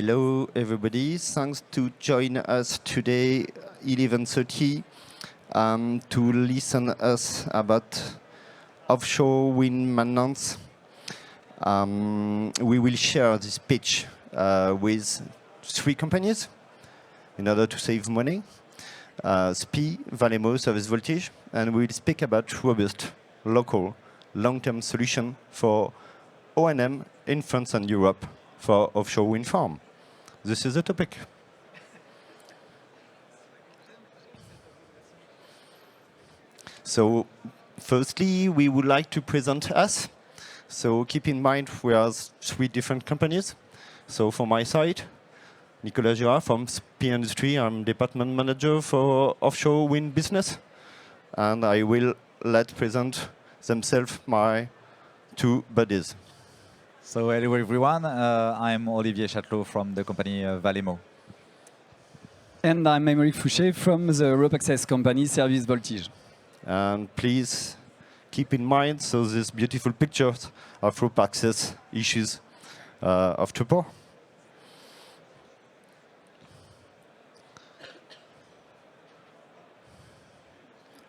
Hello, everybody. Thanks to join us today, 11:30, to listen us about offshore wind maintenance. We will share this pitch with 3 companies in order to save money. Spie, Valemo, Voltige, and we'll speak about robust, local, long-term solution for O&M in France and Europe for offshore wind farm. This is the topic. So, firstly, we would like to present us. So keep in mind we are 3 different companies. So for my side, Nicolas Girard from Spie Industry. I'm department manager for offshore wind business. And I will let present themselves my 2 buddies. So hello everyone, I'm Olivier Chatelot from the company Valemo. And I'm Aymeric Foucher from the rope access company ServiceOffshore. And please keep in mind so these beautiful pictures of rope access issues of Trupor.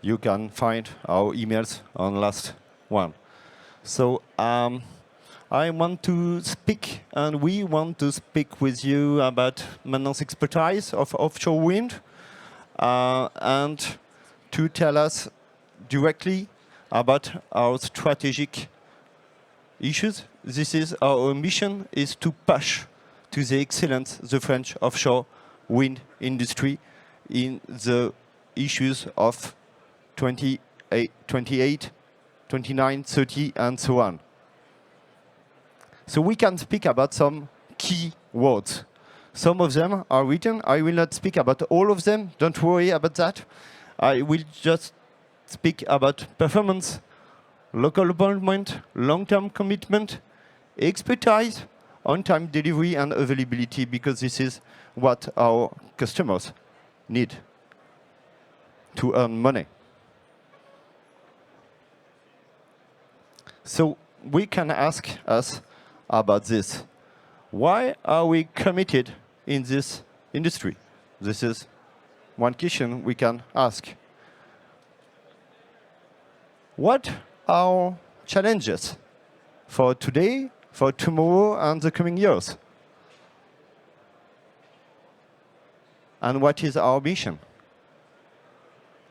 You can find our emails on last one. So I want to speak, and we want to speak with you about maintenance expertise of offshore wind, and to tell us directly about our strategic issues. This is our mission: is to push to the excellence the French offshore wind industry in the issues of 28, 29, 30, and so on. So we can speak about some key words. Some of them are written. I will not speak about all of them. Don't worry about that. I will just speak about performance, local appointment, long-term commitment, expertise, on-time delivery, and availability, because this is what our customers need to earn money. So we can ask us about this. Why are we committed in this industry? This is one question we can ask. What are challenges for today, for tomorrow, and the coming years? And what is our mission?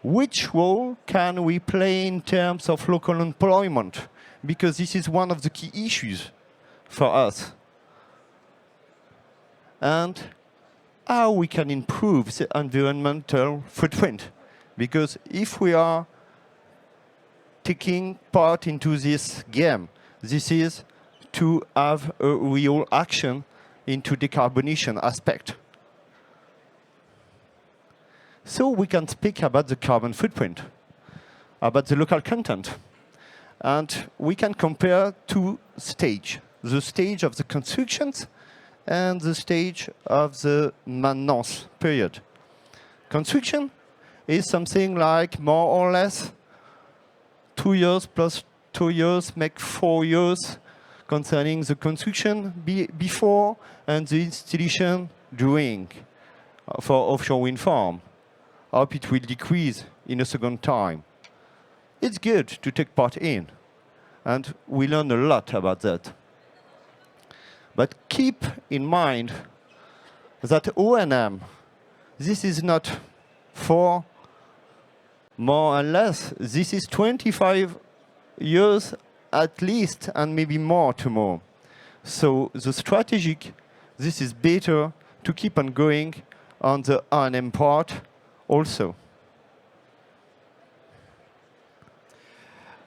Which role can we play in terms of local employment? Because this is one of the key issues for us. And how we can improve the environmental footprint. Because if we are taking part into this game, this is to have a real action into decarbonation aspect. So we can speak about the carbon footprint, about the local content. And we can compare 2 stages. The stage of the constructions and the stage of the maintenance period. Construction is something like more or less 2 years plus 2 years make 4 years concerning the construction before and the installation during for offshore wind farm. Hope it will decrease in a second time. It's good to take part in, and we learn a lot about that. But keep in mind that O&M, this is not for more and less. This is 25 years at least, and maybe more tomorrow. So the strategic, this is better to keep on going on the O&M part also.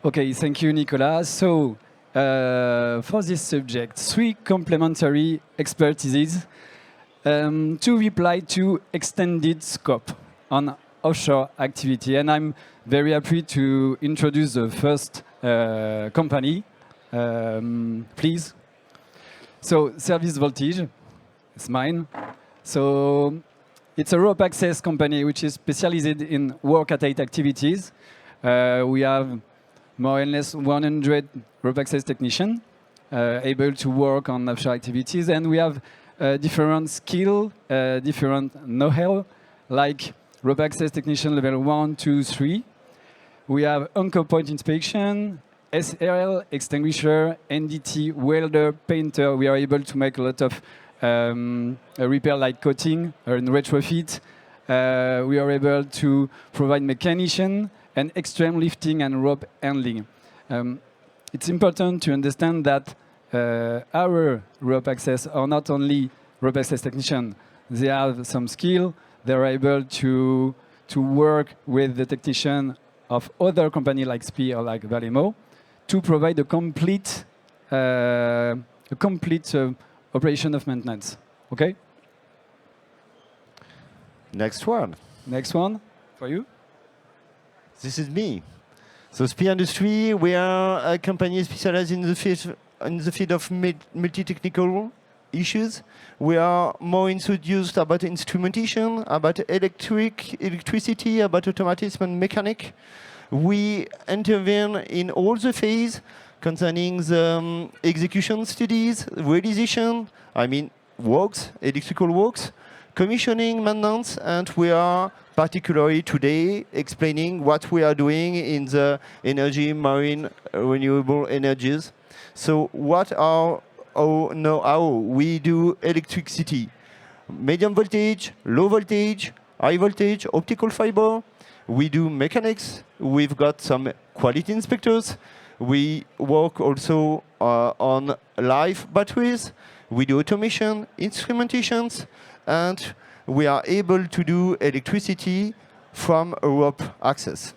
Okay, thank you, Nicolas. So, for this subject, 3 complementary expertises to reply to extended scope on offshore activity. And I'm very happy to introduce the first company, please. So, ServiceOffshore, it's mine. So, it's a rope access company which is specialized in work at height activities. We have more or less 100 rope access technicians able to work on offshore activities, and we have different skill, different know-how, like rope access technician level 1, 2, 3. We have anchor point inspection, SRL, extinguisher, NDT, welder, painter. We are able to make a lot of repair like coating and retrofit. We are able to provide mechanician and extreme lifting and rope handling. It's important to understand that our rope access are not only rope access technician. They have some skill. They're able to work with the technician of other companies like Spie or like Valemo to provide a complete operation of maintenance. Okay? Next one. Next one for you. This is me. So Spie Industry, we are a company specialized in the field of multi-technical issues. We are more introduced about instrumentation, about electricity, about automatism and mechanic. We intervene in all the phases concerning the execution studies, realization, works, electrical works, commissioning, maintenance, and we are particularly today explaining what we are doing in the energy, marine, renewable energies. So what are our know-how? We do electricity, medium voltage, low voltage, high voltage, optical fiber. We do mechanics. We've got some quality inspectors. We work also on live batteries. We do automation, instrumentations, and we are able to do electricity from a rope access.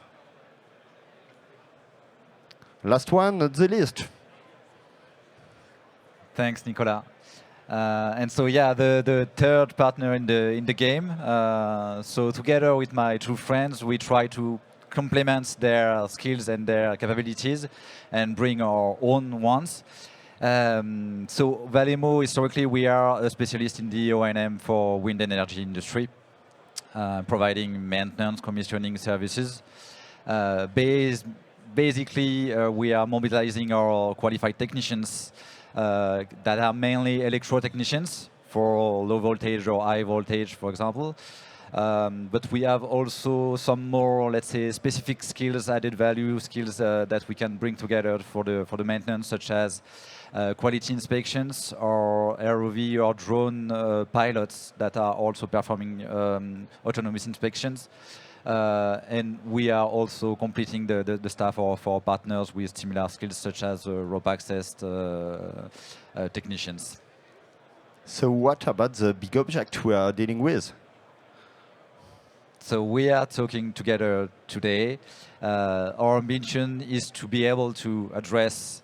Last one, not the least. Thanks, Nicolas. And so, yeah, the third partner in the game. So together with my two friends, we try to complement their skills and their capabilities and bring our own ones. So Valemo, historically, we are a specialist in the O&M for wind energy industry, providing maintenance, commissioning services. Basically, we are mobilizing our qualified technicians that are mainly electro-technicians for low voltage or high voltage, for example. But we have also some more, let's say, specific skills, added value skills that we can bring together for the maintenance, such as quality inspections or ROV or drone pilots that are also performing autonomous inspections. And we are also completing the staff of our partners with similar skills, such as rope access technicians. So what about the big object we are dealing with? So we are talking together today. Our ambition is to be able to address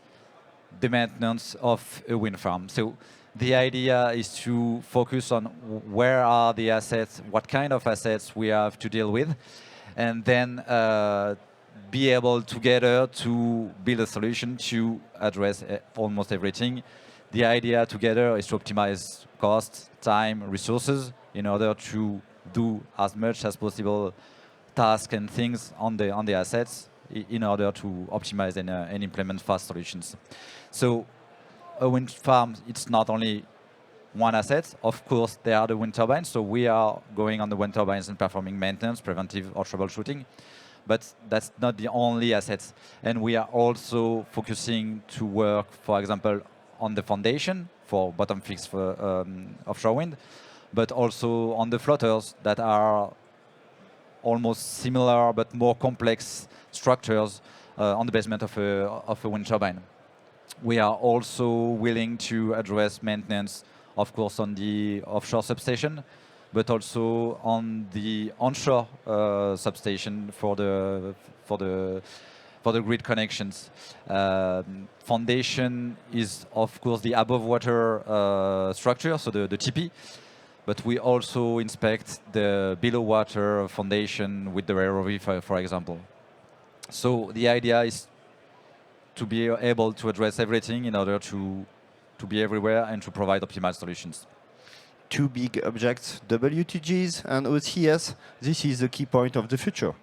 the maintenance of a wind farm. So the idea is to focus on where are the assets, what kind of assets we have to deal with, and then be able together to build a solution to address almost everything. The idea together is to optimize cost, time, resources in order to do as much as possible tasks and things on the assets in order to optimize and implement fast solutions. So a wind farm, it's not only one asset. Of course, there are the wind turbines. So we are going on the wind turbines and performing maintenance, preventive or troubleshooting. But that's not the only assets. And we are also focusing to work, for example, on the foundation for bottom fixed for offshore wind, but also on the floaters that are almost similar but more complex structures on the basement of a wind turbine. We are also willing to address maintenance, of course, on the offshore substation, but also on the onshore substation for the grid connections. Foundation is, of course, the above water structure, so the TP. But we also inspect the below water foundation with the ROV, for example. So the idea is to be able to address everything in order to be everywhere and to provide optimized solutions. Two big objects, WTGs and OCS. This is the key point of the future.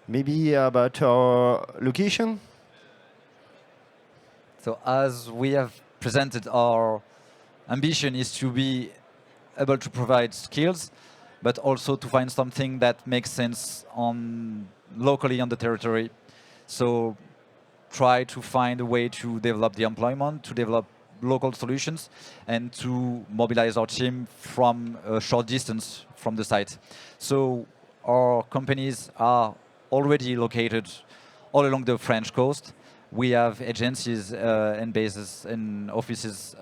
Maybe about our location? So as we have presented our ambition is to be able to provide skills, but also to find something that makes sense locally on the territory. So try to find a way to develop the employment, to develop local solutions, and to mobilize our team from a short distance from the site. So our companies are already located all along the French coast. We have agencies and bases and offices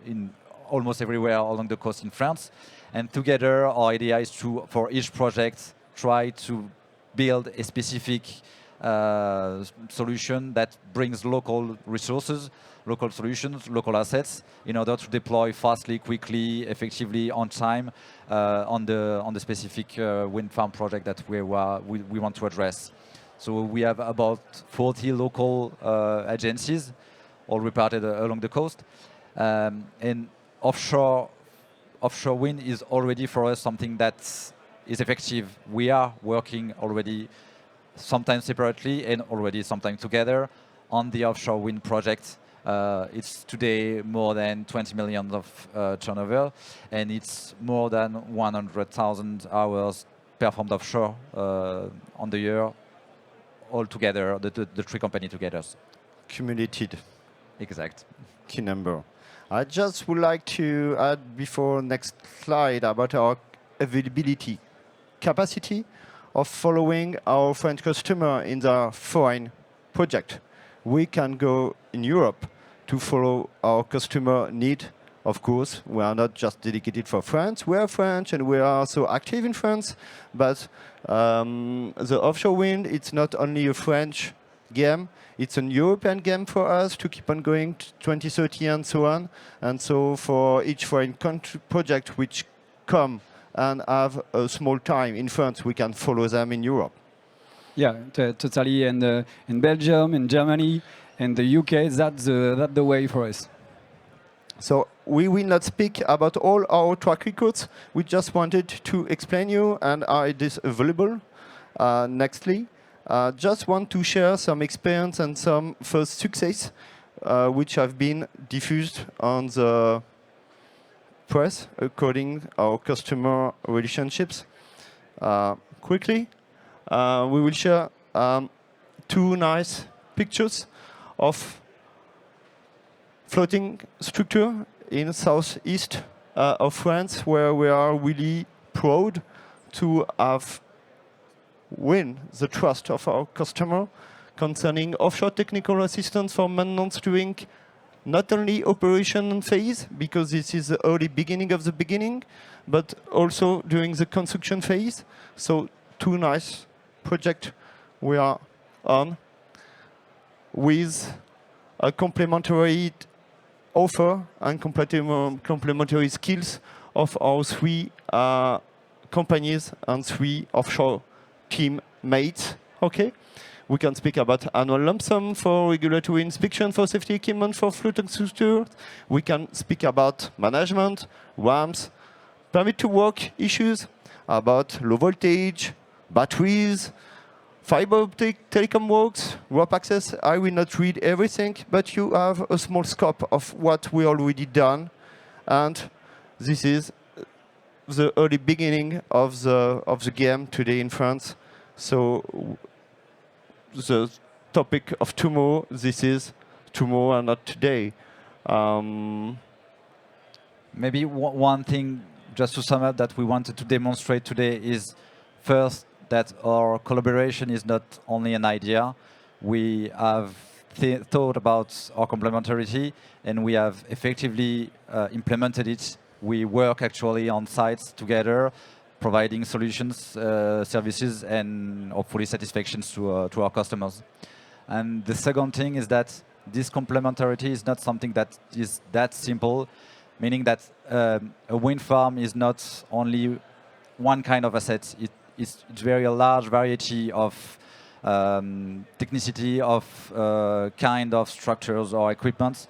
in almost everywhere along the coast in France. And together, our idea is to, for each project, try to build a specific solution that brings local resources, local solutions, local assets, in order to deploy fastly, quickly, effectively, on time, on the specific wind farm project that we want to address. So we have about 40 local agencies, all reparted along the coast, and offshore wind is already for us something that is effective. We are working already, sometimes separately and already sometimes together, on the offshore wind project. It's today more than 20 million of turnover, and it's more than 100,000 hours performed offshore on the year, all together, the three companies together. Cumulated. Exact. Key number. I just would like to add before next slide about our availability, capacity of following our French customer in the foreign project. We can go in Europe to follow our customer need. Of course, we are not just dedicated for France. We are French and we are also active in France. But the offshore wind, it's not only a French game, it's an European game for us to keep on going to 2030 and so on. And so for each foreign country project which come and have a small time in France, we can follow them in Europe. Yeah, totally. And in Belgium, in Germany, and the UK, that's the way for us. So we will not speak about all our track records. We just wanted to explain you and are it is available. Nextly, just want to share some experience and some first success which have been diffused on the press according our customer relationships. Quickly, we will share two nice pictures of floating structure in southeast of France, where we are really proud to have win the trust of our customer concerning offshore technical assistance for maintenance during not only operation phase, because this is the early beginning of the beginning, but also during the construction phase. So two nice projects we are on with a complementary offer and complementary skills of our three companies and three offshore teammates. Okay, we can speak about annual lump sum for regulatory inspection for safety equipment for floating structures. We can speak about management, RAMs, permit to work issues, about low voltage, batteries, fiber optic telecom works, rope access. I will not read everything, but you have a small scope of what we already done. And this is the early beginning of the game today in France. So the topic of tomorrow, this is tomorrow and not today. Maybe one thing, just to sum up, that we wanted to demonstrate today is first that our collaboration is not only an idea. We have thought about our complementarity and we have effectively implemented it. We work actually on sites together, providing solutions, services, and hopefully satisfactions to our customers. And the second thing is that this complementarity is not something that is that simple, meaning that a wind farm is not only one kind of asset. It's very a large variety of technicity of kind of structures or equipment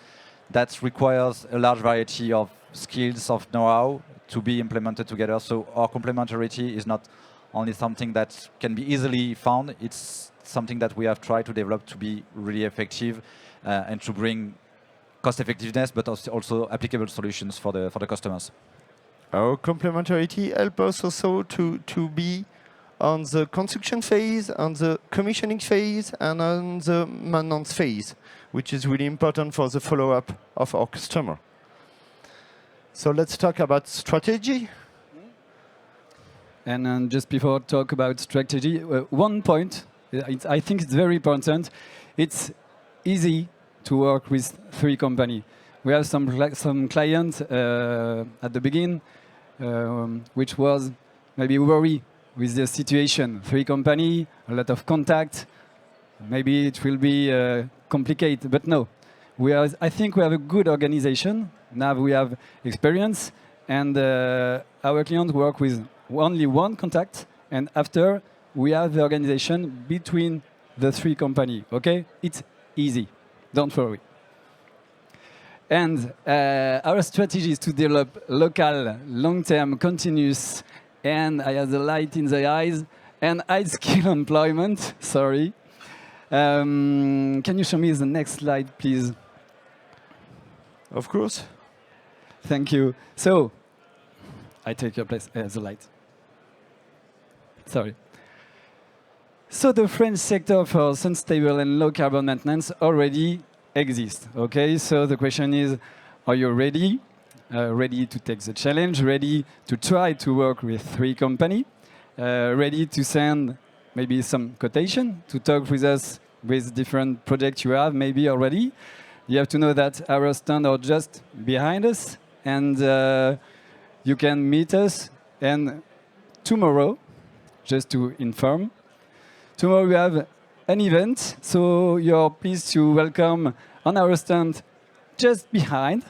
that requires a large variety of skills, of know-how to be implemented together. So our complementarity is not only something that can be easily found, it's something that we have tried to develop to be really effective and to bring cost effectiveness, but also applicable solutions for the customers. Our complementarity helps us also to be on the construction phase, on the commissioning phase, and on the maintenance phase, which is really important for the follow-up of our customer. So let's talk about strategy. And just before talk about strategy, one point, I think it's very important. It's easy to work with 3 companies. We have some clients at the beginning, which was maybe worry with the situation. 3 companies, a lot of contact. Maybe it will be complicated, but no. I think we have a good organization. Now we have experience, and our clients work with only 1 contact, and after we have the organization between the 3 companies. Okay, it's easy. Don't worry. And our strategy is to develop local, long-term, continuous, and I have the light in the eyes, and high-skill employment. Sorry. Can you show me the next slide, please? Of course. Thank you. So, I take your place as the light. Sorry. So the French sector for sustainable and low carbon maintenance already exists. Okay, so the question is, are you ready? Ready to take the challenge? Ready to try to work with 3 companies? Ready to send maybe some quotation to talk with us with different projects you have maybe already? You have to know that our stand are just behind us, and you can meet us. And tomorrow, just to inform, tomorrow we have an event, so you're pleased to welcome on our stand just behind.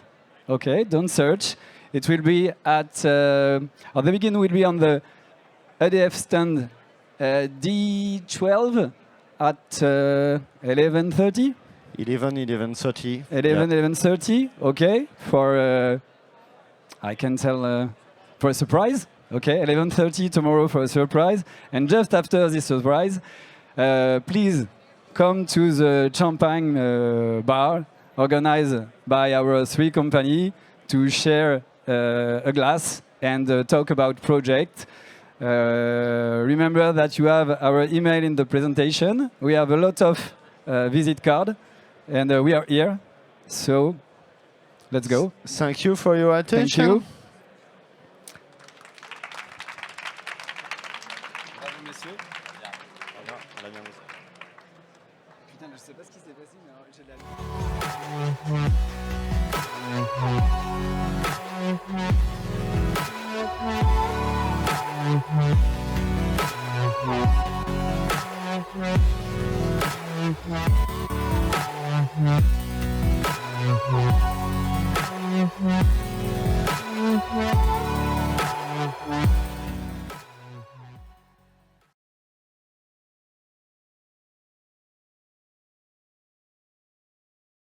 Okay, don't search. It will be at the beginning will be on the EDF stand D12 at 11:30. 11:30. 11:30. Okay, for I can tell for a surprise. Okay, 11:30 tomorrow for a surprise. And just after this surprise, please come to the champagne bar organized by our 3 companies to share a glass and talk about project. Remember that you have our email in the presentation. We have a lot of visit card, and we are here. So let's go. Thank you for your attention. Thank you. Putain, je sais pas ce qui s'est passé, mais j'ai de la...